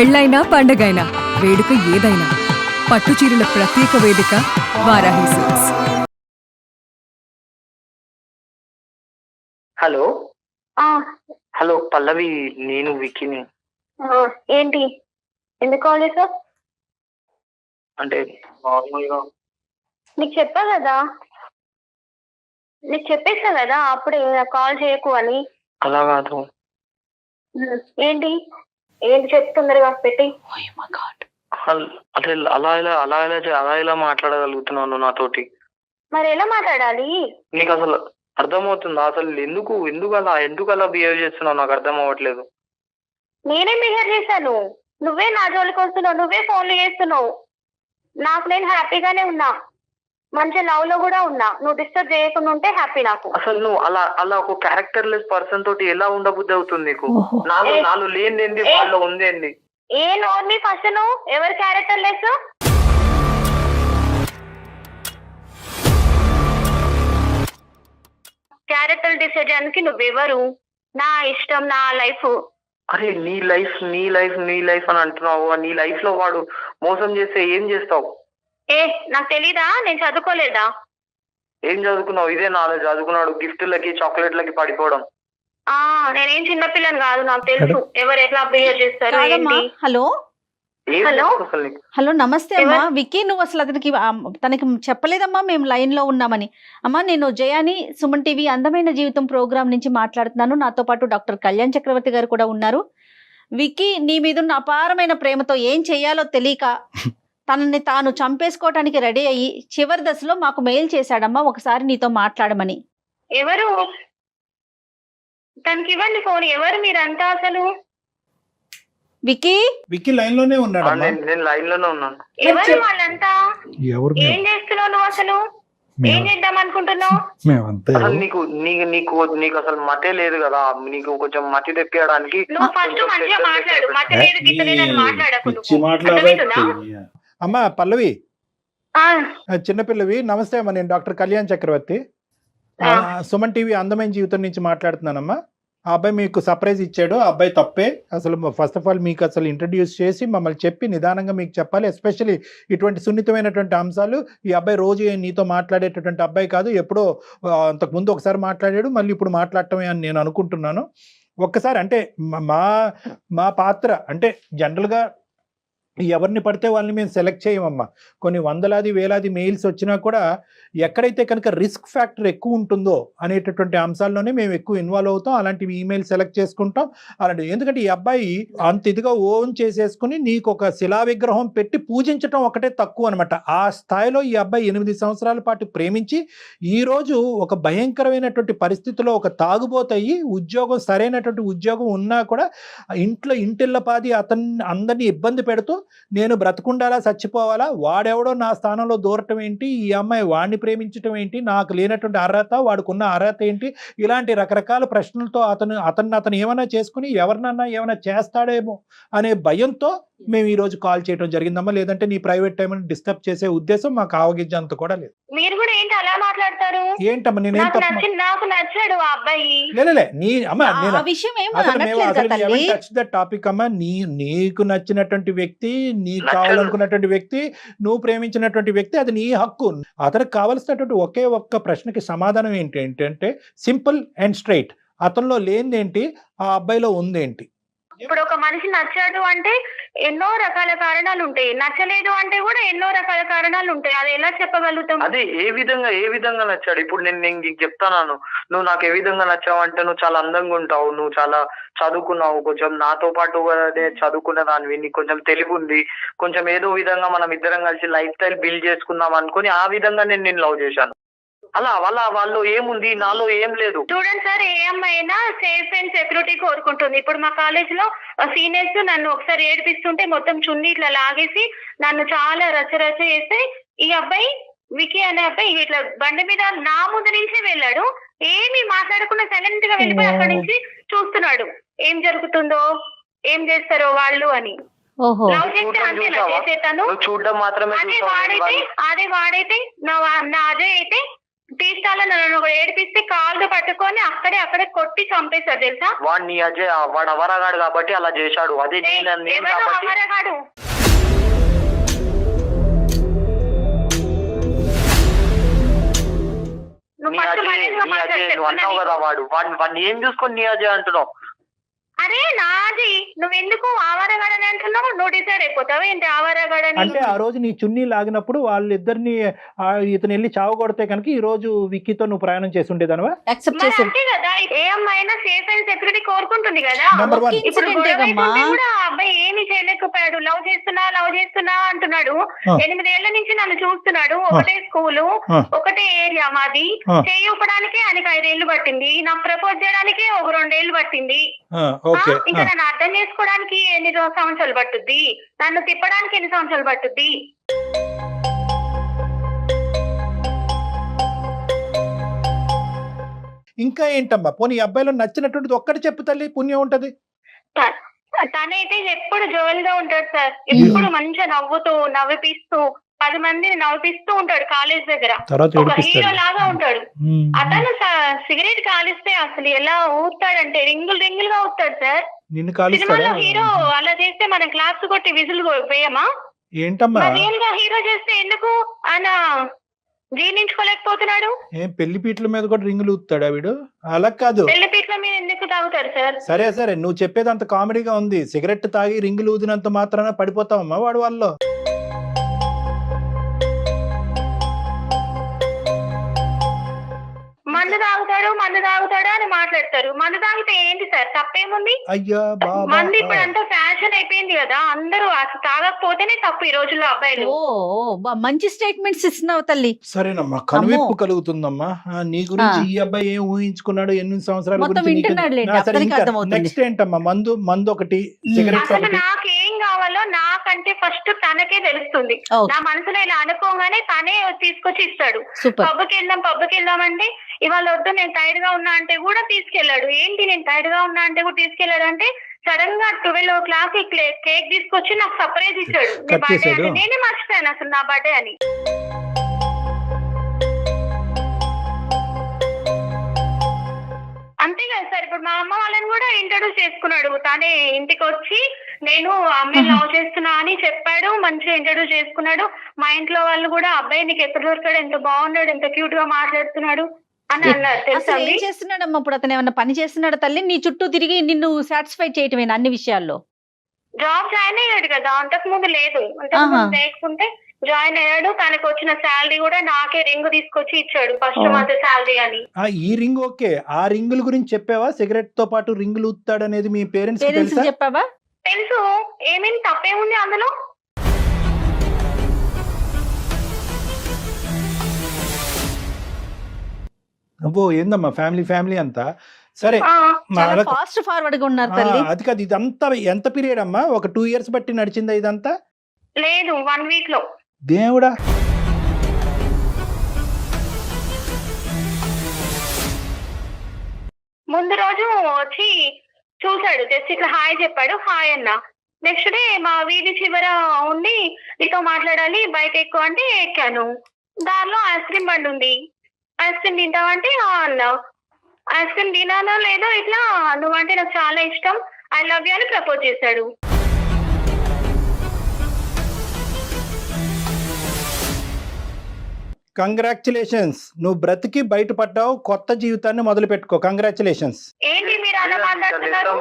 పెళ్ళైనా పండగైనా వేడుక ఏదైనా పట్టుచీరల ప్రత్యేక వేదిక వారాహి సిల్క్స్. హలో ఆ, హలో పల్లవి, నేను విక్కీని. ఏంటి ఎందుకు కాల్ చేసావు? అంటే నార్మల్గా నీకు చెప్పేసా కదా అప్పుడే కాల్ చేయకు అని. అలా కాదు. ఏంటి ఏంటి చెప్తుందరుగా పెట్టి. అంటే అలా ఎలా మాట్లాడగలుగుతున్నావు నాతోటి? మరి ఎలా మాట్లాడాలి? నీకు అసలు అర్థమవుతుందా? అసలు ఎందుకు అలా బిహేవ్ చేస్తున్నావు నాకు అర్థం అవ్వట్లేదు. నేనేం బిహేవ్ చేశాను? నువ్వే నా జోలికి వస్తున్నావు, నువ్వే ఫోన్లు చేస్తున్నావు. నాకు నేను హ్యాపీగానే ఉన్నా, మంచి లవ్ లో కూడా ఉన్నా. నువ్వు డిస్టర్బ్ చేయకుండా ఉంటే హ్యాపీ నాకు. అసలు నువ్వు అలా ఒక క్యారెక్టర్ లెస్ పర్సన్ తోటి ఎలా ఉండబుద్ధి అవుతుంది నీకు? నాలో లేనిదేంది, వాళ్ళలో ఉందేంది? ఏ నోర్ని ఫస్ట్ నువ్వు ఎవరు క్యారెక్టర్ లెస్? క్యారెక్టర్ డిసైడ్ చేయడానికి నువ్వెవరు? నా ఇష్టం, నా లైఫ్. అరే నీ లైఫ్ అని అంటున్నావు. నీ లైఫ్ లో వాడు మోసం చేస్తే ఏం చేస్తావు? నాకు తెలీదా? నేను చదువుకోలేదా? ఏం చదువుకున్నావు? ఇదే నాలెడ్జ్. చదువుకున్నాడు గిఫ్ట్లకి చాక్లెట్లకి పడిపోవడం. నేనేం చిన్నపిల్లని కాదు, నాకు తెలుసు ఎవరు ఎట్లా బిహేవ్ చేస్తారు. హలో హలో హలో నమస్తే అమ్మా. విక్కీ, నువ్వు అసలు తనకి చెప్పలేదమ్మా మేము లైన్ లో ఉన్నామని. అమ్మా, నేను జయాని, సుమన్ టీవీ అందమైన జీవితం ప్రోగ్రామ్ నుంచి మాట్లాడుతున్నాను. నాతో పాటు డాక్టర్ కళ్యాణ్ చక్రవర్తి గారు కూడా ఉన్నారు. విక్కీ నీ మీద ఉన్న అపారమైన ప్రేమతో ఏం చెయ్యాలో తెలియక తనని తాను చంపేసుకోవటానికి రెడీ అయ్యి చివరి దశలో మాకు మెయిల్ చేశాడమ్మా ఒకసారి నీతో మాట్లాడమని. ఎవరు? తనకి ఇవ్వండి ఫోన్. ఎవరు మీరంతా అసలు? విక్కీ లైన్ లోనే ఉన్నాడు. నేను లైన్ లోనే ఉన్నాను. ఎవరు వాళ్ళంతా? ఏం చేస్తున్నావు నువ్వు అసలు? ఏం చేద్దాం అనుకుంటున్నావు? అసలు నీకు అసలు మతే లేదు కదా. నీకు కొంచెం మతి తెప్పేయడానికి నువ్వు ఫస్ట్ మంచిగా మాట్లాడు. మతి లేదు గిట్ట లేదని మాట్లాడకు. అమ్మా పల్లవి, చిన్నపిల్లవి, నమస్తే అమ్మా. నేను డాక్టర్ కళ్యాణ్ చక్రవర్తి, సుమన్ టీవీ అందమైన జీవితం నుంచి మాట్లాడుతున్నానమ్మా. ఆ అబ్బాయి మీకు సర్ప్రైజ్ ఇచ్చాడు. ఆ అబ్బాయి తప్పే. అసలు ఫస్ట్ ఆఫ్ ఆల్ మీకు అసలు ఇంట్రడ్యూస్ చేసి మమ్మల్ని చెప్పి నిదానంగా మీకు చెప్పాలి. ఎస్పెషల్లీ ఇటువంటి సున్నితమైనటువంటి అంశాలు. ఈ అబ్బాయి రోజు నీతో మాట్లాడేటటువంటి అబ్బాయి కాదు. ఎప్పుడో అంతకుముందు ఒకసారి మాట్లాడాడు, మళ్ళీ ఇప్పుడు మాట్లాడటమే అని నేను అనుకుంటున్నాను. ఒక్కసారి అంటే మా పాత్ర అంటే జనరల్గా ఎవరిని పడితే వాళ్ళని మేము సెలెక్ట్ చేయమమ్మా. కొన్ని వందలాది వేలాది మెయిల్స్ వచ్చినా కూడా ఎక్కడైతే కనుక రిస్క్ ఫ్యాక్టర్ ఎక్కువ ఉంటుందో అనేటటువంటి అంశాల్లోనే మేము ఎక్కువ ఇన్వాల్వ్ అవుతాం. అలాంటివి ఈమెయిల్ సెలెక్ట్ చేసుకుంటాం. అలాంటివి ఎందుకంటే ఈ అబ్బాయి అంత ఇదిగా ఓన్ చేసేసుకుని నీకు ఒక శిలా విగ్రహం పెట్టి పూజించడం ఒకటే తక్కువ అనమాట. ఆ స్థాయిలో ఈ అబ్బాయి 8 సంవత్సరాల పాటు ప్రేమించి ఈరోజు ఒక భయంకరమైనటువంటి పరిస్థితిలో ఒక తాగుబోతయ్యి ఉద్యోగం, సరైనటువంటి ఉద్యోగం ఉన్నా కూడా ఇంటిల్లపాది అందరినీ ఇబ్బంది పెడుతూ నేను బ్రతుకుండాలా చచ్చిపోవాలా, వాడెవడో నా స్థానంలో దూరటం ఏంటి, ఈ అమ్మాయి వాడిని ప్రేమించటం ఏంటి, నాకు లేనటువంటి అర్హత, వాడుకున్న అర్హత ఏంటి, ఇలాంటి రకరకాల ప్రశ్నలతో అతను ఏమైనా చేసుకుని ఎవరినన్నా ఏమైనా చేస్తాడేమో అనే భయంతో మేము ఈ రోజు కాల్ చేయడం జరిగిందమ్మా. లేదంటే నీ ప్రైవేట్ టైం డిస్టర్బ్ చేసే ఉద్దేశం మాకు ఆవగించేంత కూడా లేదు. మీరు కూడా ఏంటి అలా మాట్లాడతారు? ఏంటమ్మా నేనేం నాకు నచ్చాడు ఆ అబ్బాయి. టచ్ ద టాపిక్ అమ్మా. నీకు నచ్చినటువంటి వ్యక్తి, నీకు కావాలనుకున్నటువంటి వ్యక్తి, నువ్వు ప్రేమించినటువంటి వ్యక్తి, అది నీ హక్కు. అతనికి కావలసినటువంటి ఒకే ఒక్క ప్రశ్నకి సమాధానం ఏంటంటే సింపుల్ అండ్ స్ట్రైట్. అతనిలో లేనిదేంటి, ఆ అబ్బాయిలో ఉందేంటి? ఇప్పుడు ఒక మనిషి నచ్చాడు అంటే ఎన్నో రకాల కారణాలు ఉంటాయి, నచ్చలేదు అంటే కూడా ఎన్నో రకాల కారణాలు ఉంటాయి. అది ఎలా చెప్పగలుగుతాం? అదే ఏ విధంగా నచ్చాడు? ఇప్పుడు నేను నీకు చెప్తాను. నువ్వు నాకు ఏ విధంగా నచ్చావు అంటే, నువ్వు చాలా అందంగా ఉంటావు, నువ్వు చాలా చదువుకున్నావు, కొంచెం నాతో పాటు చదువుకున్న దానివి, నీకు కొంచెం తెలివి ఉంది, కొంచెం ఏదో విధంగా మనం ఇద్దరం కలిసి లైఫ్ స్టైల్ బిల్డ్ చేసుకుందాం అనుకుని ఆ విధంగా నేను నిన్ను లవ్ చేశాను. అలా వాళ్ళు ఏముంది, నాలో ఏం లేదు. చూడండి సార్, ఏ అమ్మాయి అయినా సేఫ్ అండ్ సెక్యూరిటీ కోరుకుంటుంది. ఇప్పుడు మా కాలేజ్ లో సీనియర్స్ నన్ను ఒకసారి ఏడిపిస్తుంటే మొత్తం చున్నీ ఇట్లా లాగేసి నన్ను చాలా రచ్చరచ్చ చేస్తే, ఈ అబ్బాయి వికీ అనే అబ్బాయి ఇట్లా బండి మీద నా ముందు నుంచే వెళ్ళాడు. ఏమి మాట్లాడకుండా సైలెంట్ గా వెళ్ళిపోయి అక్కడి నుంచి చూస్తున్నాడు ఏం జరుగుతుందో, ఏం చేస్తారో వాళ్ళు అని. లవ్ చేస్తే అంతేనా చేసేతాను? చూడడం మాత్రమే. అదే వాడైతే నా అజయ్ అయితే తీస్తాలో నన్ను ఒకడు ఏడిపిస్తే కాళ్ళు పట్టుకొని అక్కడే కొట్టి చంపేశాడు తెలుసా. వాడు నీ అజయ్ వాడు అవరగాడు కాబట్టి అలా చేశాడు. అదే నేను ఎవరు కాబట్టి అమరగాడు? నువ్వు నీ ఫస్ట్ అజయ్ మర్యాదగా నీ అజయ్ నువ్వు అన్నావు మాట్లాడు. కదా వాడిని ఏం చూసుకొని నీ అజయ్ అంటున్నావు? అరే నాది, నువ్వెందుకు ఆవారగాడని అంటున్నావు? నువ్వు డిసైడ్ అయిపోతావు ఏంటి ఆవారగాడని? అంటే ఆ రోజు నీ చున్నీ లాగినప్పుడు వాళ్ళిద్దరిని ఇతను వెళ్ళి చావగొడితే కనుక ఈ రోజు విక్కీతో నువ్వు ప్రయాణం చేసి ఉండేదనవా? యాక్సెప్ట్ మరి చేసి అంతే కదా, ఏ అమ్మాయినా సేఫ్ అండ్ సెక్యూరిటీ కోరుకుంటుంది కదా. Number one. ఇప్పుడు Incident గొడవ ఏదమ్మా? అయిపోతే కూడా ఆ అబ్బాయి ఏమీ చేయలేకపోయాడు. లవ్ చేస్తున్నా అంటున్నాడు. 8 ఏళ్ల నుంచి నన్ను చూస్తున్నాడు. ఒకటే స్కూలు, ఒకటే ఏరియా మాది. చేయడానికి ఆయనకి 5 ఏళ్ళు పట్టింది. నాకు ప్రపోజ్ చేయడానికి ఒక 2 ఏళ్ళు పట్టింది. ఓకే. ఇంకా నన్ను అర్థం చేసుకోవడానికి ఎన్ని సంవత్సరాలు పట్టుద్ది? నన్ను తిప్పడానికి ఎన్ని సంవత్సరాలు పట్టుద్ది? ఇంకా ఏంటమ్మా, పోనీ ఈ అబ్బాయిలో నచ్చినటువంటిది ఒక్కటి చెప్పు తల్లి, పుణ్యం ఉంటది. తనైతే ఎప్పుడు జోల్గా ఉంటాడు సార్. ఎప్పుడు మంచిగా నవ్విపిస్తూ 10 మందిని నవ్విపిస్తూ ఉంటాడు కాలేజ్ దగ్గర. తర్వాత ఒక హీరో లాగా ఉంటాడు. అతను సిగరెట్ కాలిస్తే అసలు ఎలా ఊతాడంటే రింగులుగా ఊతాడు సార్. నిన్ను కాలుస్తాడా? సినిమాలో హీరో అలా చేస్తే మనం క్లాప్స్ కొట్టి విజులు వేయమా? ఏంటమ్మా, రియల్ గా హీరో చేస్తే ఎందుకు ఆయన జీర్ణించుకోలేకపోతున్నాడు? ఏం పెళ్లి పీటల మీద కూడా రింగులు ఊతాడా వీడు? అలా కాదు. పెళ్లి పీట్ల మీద ఎందుకు తాగుతారు సార్? సరే నువ్వు చెప్పేది అంత కామెడీగా ఉంది. సిగరెట్ తాగి రింగులు ఊదినంత మాత్రాన పడిపోతావమ్మా వాడు వాళ్ళు. మందు తాగుతాడు అని మాట్లాడతారు. మందు తాగితే ఏంటి సార్, తప్పేముంది? అయ్యా బాబా, మందు ఇప్పుడు అంతా ఫ్యాషన్ అయిపోయింది కదా, అందరూ అసలు తాగకపోతేనే తప్పు ఈ రోజుల్లో అబ్బాయిలు. మంచి స్టేట్మెంట్స్ ఇస్తున్నావు తల్లి. సరేనమ్మా, కనువిప్పు కలుగుతుందమ్మా. నీ గురించి ఈ అబ్బాయి ఏం ఊహించుకున్నాడు, ఎన్ని సంవత్సరాల మొత్తం గురించి వింటున్నాడులేండి, అతనికి అర్థమవుతుంది. నెక్స్ట్ ఏంటమ్మా, మందు ఒకటి, సిగరెట్ అసలు ఒకటి. నాకేం కావాలో నాకంటే ఫస్ట్ తనకే తెలుస్తుంది. నా మనసులో ఇలా అనుకోగానే తనే తీసుకొచ్చి ఇస్తాడు. సూపర్. పబ్కి వెళ్దాం అంటే ఇవాళ వద్దు నేను టైర్డ్ గా ఉన్నా అంటే కూడా తీసుకెళ్లాడు. ఏంటి నేను టైర్డ్ గా ఉన్నా అంటే కూడా తీసుకెళ్లాడు అంటే సడన్ గా 12 కేక్ తీసుకొచ్చి నాకు సర్ప్రైజ్ ఇచ్చాడు. నీ బర్త్డే అని నేనే మర్చిపోయాను అసలు నా బర్త్డే అని. అంతే కదా సార్. ఇప్పుడు మా అమ్మ వాళ్ళని కూడా ఇంట్రడ్యూస్ చేసుకున్నాడు. తనే ఇంటికి వచ్చి నేను అమ్మాయిని లవ్ చేస్తున్నా అని చెప్పాడు. మంచిగా ఇంట్రడ్యూస్ చేసుకున్నాడు. మా ఇంట్లో వాళ్ళు కూడా అబ్బాయి నీకు ఎక్కడ దొరికాడు, ఎంత బాగున్నాడు, ఎంత క్యూట్ గా మాట్లాడుతున్నాడు అని అన్నారు. తెలుసా? అసలు ఏం చేస్తున్నాడమ్మా ఇప్పుడు అతను? ఏమన్నా పని చేస్తున్నాడు తల్లి? నీ చుట్టూ తిరిగి నిన్ను సాటిస్ఫై చేయటమేనా అన్ని విషయాల్లో? జాబ్ జాయిన్ అయ్యాడు కదా, అంతకు ముందు లేదు. అంతకుముందు లేకుంటే జాయిన్ అయ్యాడు. తనకు వచ్చిన శాలరీ కూడా నాకే రింగ్ తీసుకొచ్చి ఇచ్చాడు, ఫస్ట్ మంత్ శాలరీ అని. ఈ రింగ్ ఓకే. ఆ రింగుల గురించి చెప్పావా? సిగరెట్ తో పాటు రింగులు ఊతాడు అనేది మీ పేరెంట్స్ తెలుసా? చెప్పావా? తెలుసు. ఏమేమి తప్పేముంది అందులో? అబ్బో ఏందమ్మా, ఫ్యామిలీ అంతా సరే. ఫాస్ట్ ఫార్వర్డ్ గా ఉన్నారు తల్లి. అది కాదు, ఇదంతా ఎంత పీరియడ్ అమ్మా? ఒక 2 years బట్టి నడిచిందా ఇదంతా? లేదు, 1 week లో. దేవుడా. ముందు రోజు వచ్చి చూసాడు, జస్ట్ ఇట్లా హాయ్ చెప్పాడు, హాయ్ అన్న. నెక్స్ట్ డే మా వీధి చివర ఉండి నీతో మాట్లాడాలి, బైక్ ఎక్కువ అంటే ఎక్కాను. దానిలో ఐస్ క్రీమ్ బండి ఉంది. ఐస్ క్రీమ్ తింటావంటే అన్నా. ఐస్ క్రీమ్ తినానో లేదో ఇట్లా నువ్వంటే నాకు చాలా ఇష్టం, ఐ లవ్ యూ అని ప్రపోజ్ చేశాడు. కంగ్రాచులేషన్స్, నువ్వు బ్రతికి బయటపడ్డావు, కొత్త జీవితాన్ని మొదలు పెట్టుకో. కంగ్రాచులేషన్స్. ఏంటి మీరు అలా మాట్లాడుతున్నారు?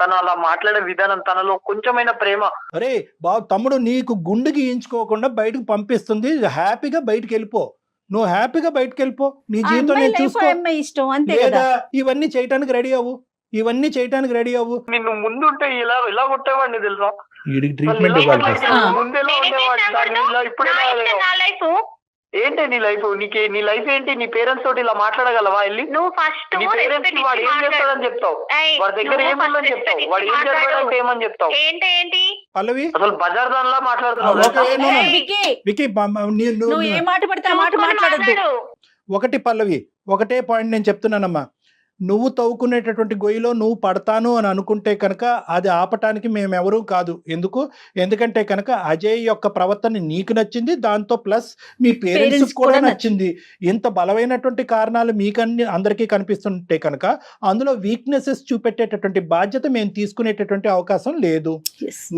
తను అలా మాట్లాడే విధానం, తనలో కొంచెమైనా ప్రేమ. అరే బాబు, తమ్ముడు నీకు గుండు గీయించుకోకుండా బయటకు పంపిస్తుంది, హ్యాపీగా బయటకు వెళ్ళిపో. నువ్వు హ్యాపీగా బయటకు వెళ్ళిపో, నీ జీవితం నేను చూసుకో. లేదా ఇవన్నీ చేయటానికి రెడీ అవ్వు, నిన్ను ముందుంటే ఇలా కొట్టేవాడిని తెలుసా? వీడికి ట్రీట్మెంట్ ఇవ్వాలి. ముందెలా ఉండేవాడిని, ఇప్పుడు ఏంటి నీ లైఫ్? నీ లైఫ్ ఏంటి? నీ పేరెంట్స్ తోటి ఇలా మాట్లాడగలవా? వెళ్ళి నువ్వు ఫస్ట్ నీ పేరెంట్స్ వాడు ఏం చేస్తాడని చెప్తావు, వాడి దగ్గర ఏముందని చెప్తావు, వాడు ఏం చదివాడంటే ఏమని చెప్తావు? ఏంటి పల్లవి అసలు బజార్ దానిలా మాట్లాడుతున్నావు. నువ్వు ఏ మాట పడితే ఆ మాట మాట్లాడద్దు. ఒకటి పల్లవి, ఒకటే పాయింట్ నేను చెప్తున్నానమ్మా. నువ్వు తవ్వుకునేటటువంటి గొయ్యిలో నువ్వు పడతాను అని అనుకుంటే కనుక అది ఆపటానికి మేమెవరూ కాదు. ఎందుకంటే కనుక అజయ్ యొక్క ప్రవర్తన నీకు నచ్చింది, దాంతో ప్లస్ మీ పేరెంట్స్ Parents కూడా కూడా నచ్చింది. ఇంత బలమైనటువంటి కారణాలు అందరికీ కనిపిస్తుంటే కనుక అందులో వీక్నెసెస్ చూపెట్టేటటువంటి బాధ్యత మేము తీసుకునేటటువంటి అవకాశం లేదు.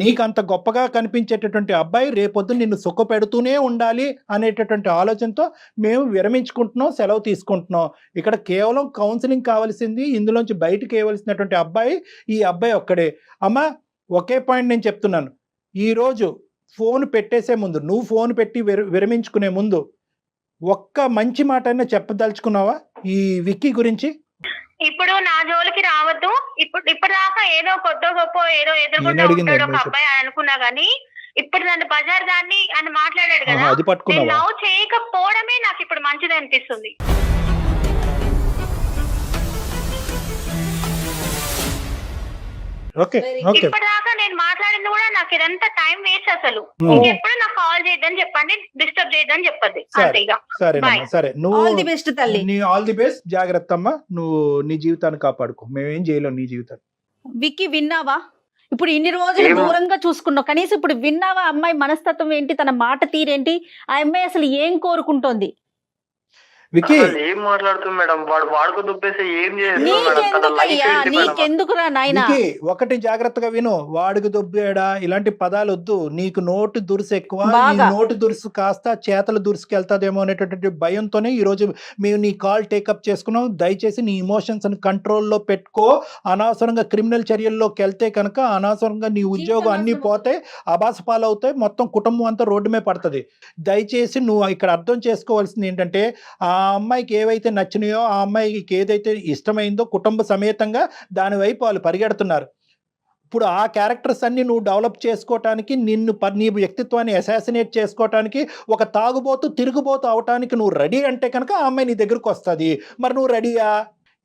నీకు అంత గొప్పగా కనిపించేటటువంటి అబ్బాయి రేపొద్దు నిన్ను సుఖపెడుతూనే ఉండాలి అనేటటువంటి ఆలోచనతో మేము విరమించుకుంటున్నాం, సెలవు తీసుకుంటున్నాం. ఇక్కడ కేవలం కౌన్సిలింగ్ కావాల్సింది, ఇందులోంచి బయటకు వేయవలసినటువంటి అబ్బాయి ఈ అబ్బాయి ఒక్కడే. అమ్మా ఒకే పాయింట్ నేను చెప్తున్నాను, ఈరోజు ఫోన్ పెట్టేసే ముందు, నువ్వు ఫోన్ పెట్టి విరమించుకునే ముందు ఒక్క మంచి మాట అయినా చెప్పదలుచుకున్నావా ఈ విక్కీ గురించి? ఇప్పుడు నా జోలికి రావద్దు. ఇప్పటిదాకా ఏదో కొద్దో గొప్ప ఏదో ఎదుర్కొంటూ నేను అడిగింది ఉంటాడు ఒక ఏంటో అబ్బాయి అని అనుకున్నా గానీ, ఇప్పుడు నన్ను బజార్ దాన్ని అని మాట్లాడాడు కదా, అది నేను పట్టుకున్నావా? లవ్ చేయకపోవడమే నాకు ఇప్పుడు మంచిది అనిపిస్తుంది. ఓకే ఓకే ఇప్పటిదాకా నేను మాట్లాడింది కూడా నాకు ఇదంతా టైం వేస్ట్. అసలు Hmm. ఇంకెప్పుడు నాకు కాల్ చేయొద్దని చెప్పండి, డిస్టర్బ్ చేయొద్దని చెప్పండి అంతే ఇక. సరేనమ్మా, Bye. సరే ఆల్ ది బెస్ట్ తల్లి. నీ ఆల్ ది బెస్ట్, జాగ్రత్త అమ్మా, నువ్వు నీ జీవితాన్ని కాపాడుకో, మేమేం చేయలేం నీ జీవితాన్ని. విక్కీ విన్నావా? ఇప్పుడు ఇన్ని రోజులు ఏమో. దూరంగా చూసుకున్నావు, కనీసం ఇప్పుడు విన్నావా అమ్మాయి మనస్తత్వం ఏంటి, తన మాట తీరేంటి, ఆ అమ్మాయి అసలు ఏం కోరుకుంటోంది? విక్కీ అసలు ఏం మాట్లాడుతుంది మేడం, వాడుకు దుబ్బేసి ఏం చేస్తుంది మేడం, తన లైఫ్ నీకెందుకయ్యా, ఏంటి మేడం? నీకెందుకురా నాయనా? విక్కీ ఒకటి జాగ్రత్తగా విను, వాడికి దొబ్బేడా ఇలాంటి పదాలు వద్దు. నీకు నోటు దురుసు ఎక్కువ, ఈ బాగా. నోటు దురుసు కాస్త చేతల దురుసుకెళ్తాదేమో అనేటటువంటి భయంతోనే ఈ రోజు మేము నీ కాల్ టేకప్ చేసుకున్నాం. దయచేసి నీ ఇమోషన్స్ కంట్రోల్లో పెట్టుకో. అనవసరంగా క్రిమినల్ చర్యల్లోకి వెళ్తే కనుక అనవసరంగా నీ ఉద్యోగం అన్ని పోతే, అబాస పాలవుతాయి, మొత్తం కుటుంబం అంతా రోడ్డు మీద పడుతుంది. దయచేసి నువ్వు ఇక్కడ అర్థం చేసుకోవాల్సింది ఏంటంటే, ఆ అమ్మాయికి ఏవైతే నచ్చినాయో, ఆ అమ్మాయికి ఏదైతే ఇష్టమైందో కుటుంబ సమేతంగా దాని వైపు వాళ్ళు పరిగెడుతున్నారు. ఇప్పుడు ఆ క్యారెక్టర్స్ అన్ని నువ్వు డెవలప్ చేసుకోవటానికి, నీ వ్యక్తిత్వాన్ని అసాసినేట్ చేసుకోవటానికి, ఒక తాగుబోతు తిరుగుబోతు అవటానికి నువ్వు రెడీ అంటే కనుక ఆ అమ్మాయి నీ దగ్గరకు వస్తుంది. మరి నువ్వు రెడీయా?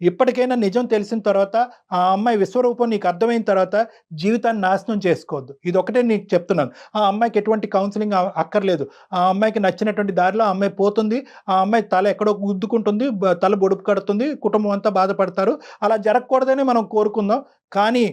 ఇప్పటికైనా నిజం తెలిసిన తర్వాత, ఆ అమ్మాయి విశ్వరూపం నీకు అర్థమైన తర్వాత జీవితాన్ని నాశనం చేసుకోవద్దు. ఇది ఒకటే నీకు చెప్తున్నాను. ఆ అమ్మాయికి ఎటువంటి కౌన్సిలింగ్ అక్కర్లేదు. ఆ అమ్మాయికి నచ్చినటువంటి దారిలో ఆ అమ్మాయి పోతుంది. ఆ అమ్మాయి తల ఎక్కడో గుద్దుకుంటుంది, తల బొడుపు కడుతుంది, కుటుంబం అంతా బాధపడతారు. అలా జరగకూడదని మనం కోరుకుందాం. కానీ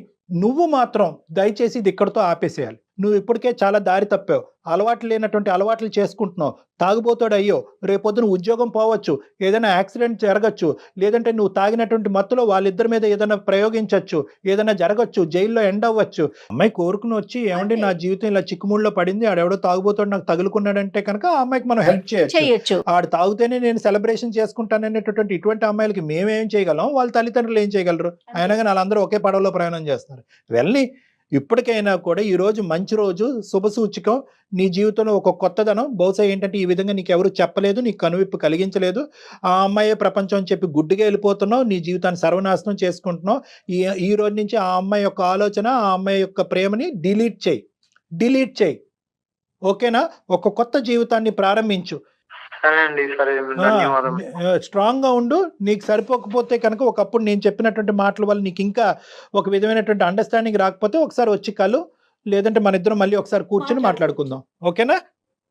నువ్వు మాత్రం దయచేసి ఇది ఇక్కడితో ఆపేసేయాలి. నువ్వు ఇప్పటికే చాలా దారి తప్పావు, అలవాట్లు లేనటువంటి అలవాట్లు చేసుకుంటున్నావు, తాగుబోతాడు అయ్యో, రేపొద్దున ఉద్యోగం పోవచ్చు, ఏదైనా యాక్సిడెంట్ జరగచ్చు, లేదంటే నువ్వు తాగినటువంటి మత్తులో వాళ్ళిద్దరి మీద ఏదైనా ప్రయోగించవచ్చు, ఏదైనా జరగచ్చు, జైల్లో ఎండ్ అవ్వచ్చు. అమ్మాయి కోరుకుని వచ్చి, ఏమండి నా జీవితం ఇలా చిక్కుముళ్ళలో పడింది, ఆడెవడో తాగుబోతాడు నాకు తగులుకున్నాడంటే కనుక ఆ అమ్మాయికి మనం హెల్ప్ చేయొచ్చు. ఆడు తాగితేనే నేను సెలబ్రేషన్ చేసుకుంటాననేటటువంటి ఇటువంటి అమ్మాయిలకి మేమేం చేయగలం, వాళ్ళ తల్లిదండ్రులు ఏం చేయగలరు? అయినా కానీ వాళ్ళందరూ ఒకే పడవలో ప్రయాణం చేస్తారు. వెళ్ళి ఇప్పటికైనా కూడా ఈరోజు మంచి రోజు, శుభసూచకం. నీ జీవితంలో ఒక కొత్తదనం. బహుశా ఏంటంటే ఈ విధంగా నీకు ఎవరు చెప్పలేదు, నీకు కనువిప్పు కలిగించలేదు. ఆ అమ్మాయే ప్రపంచం అని చెప్పి గుడ్డిగా వెళ్ళిపోతున్నావు, నీ జీవితాన్ని సర్వనాశనం చేసుకుంటున్నావు. ఈ రోజు నుంచి ఆ అమ్మాయి యొక్క ఆలోచన, ఆ అమ్మాయి యొక్క ప్రేమని డిలీట్ చేయి. ఓకేనా? ఒక కొత్త జీవితాన్ని ప్రారంభించు. సరే అండి, సరే, ధన్యవాదాలు. స్ట్రాంగ్ గా ఉండు. నీకు సరిపోకపోతే కనుక, ఒకప్పుడు నేను చెప్పినటువంటి మాటల వల్ల నీకు ఇంకా ఒక విధమైనటువంటి అండర్స్టాండింగ్ రాకపోతే ఒకసారి వచ్చి కలు, లేదంటే మన ఇద్దరం మళ్ళీ ఒకసారి కూర్చొని మాట్లాడుకుందాం. ఓకేనా?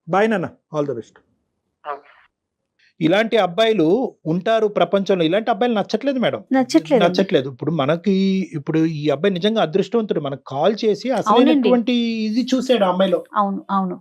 బాయ్ నాన్న, ఆల్ ద బెస్ట్. ఇలాంటి అబ్బాయిలు ఉంటారు ప్రపంచంలో. ఇలాంటి అబ్బాయిలు నచ్చట్లేదు మేడం, నచ్చట్లేదు. ఇప్పుడు ఈ అబ్బాయి నిజంగా అదృష్టవంతుడు. మనకు కాల్ చేసి అసలు ఇది చూసాడు అమ్మాయిలో. అవును.